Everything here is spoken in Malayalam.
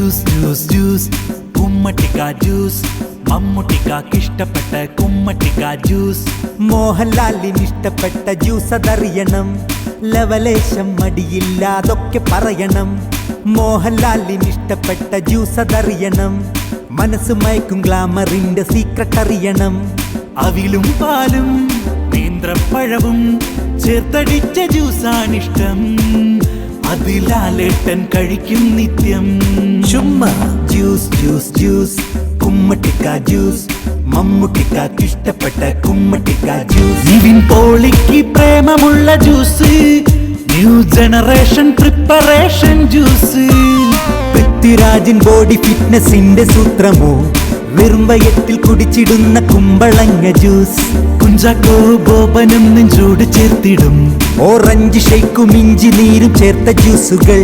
ജ്യൂസ് ജ്യൂസ് ജ്യൂസ് കുമ്മട്ടിക്ക ജ്യൂസ് മമ്മൂട്ടിക്കാക്ക് ഇഷ്ടപ്പെട്ട കുമ്മട്ടിക്ക ജ്യൂസ്. മോഹൻലാലിന് ഇഷ്ടപ്പെട്ട ജ്യൂസ് അതറിയണം, ലവലേശം മടിയില്ലാതൊക്കെ പറയണം. മോഹൻലാലിന് ഇഷ്ടപ്പെട്ട ജ്യൂസ് അതറിയണം, മനസ്സ് മയക്കും ഗ്ലാമറിന്റെ സീക്രട്ട് അറിയണം. അവിലും പാലും നേന്ത്രപ്പഴവും ചേർത്തടിച്ച ജ്യൂസാണിഷ്ടം, അതിലാലേട്ടൻ കഴിക്കും നിത്യം. ചുമ്മാ ജ്യൂസ് ജ്യൂസ് ജ്യൂസ് കുമ്മട്ടിക്ക ജ്യൂസ്, മമ്മൂട്ടിക്കാക്ക് ഇഷ്ടപ്പെട്ട കുമ്മട്ടിക്ക ജ്യൂസ്. നിവിൻ പോളിക്ക് പ്രേമമുള്ള juice, new generation preparation juice. പൃഥ്വിരാജിൻ ബോഡി ഫിറ്റ്നസിന്റെ സൂത്രമോ, വെറും വയറ്റിൽ കുടിച്ചിടുന്ന കുമ്പളങ്ങ ജ്യൂസ്. കുഞ്ചാക്കോ ബോബനും നെഞ്ചോട് ചേർത്തിടും ഓറഞ്ച് ഷേക്കും ഇഞ്ചി നീരും ചേർത്ത ജ്യൂസുകൾ.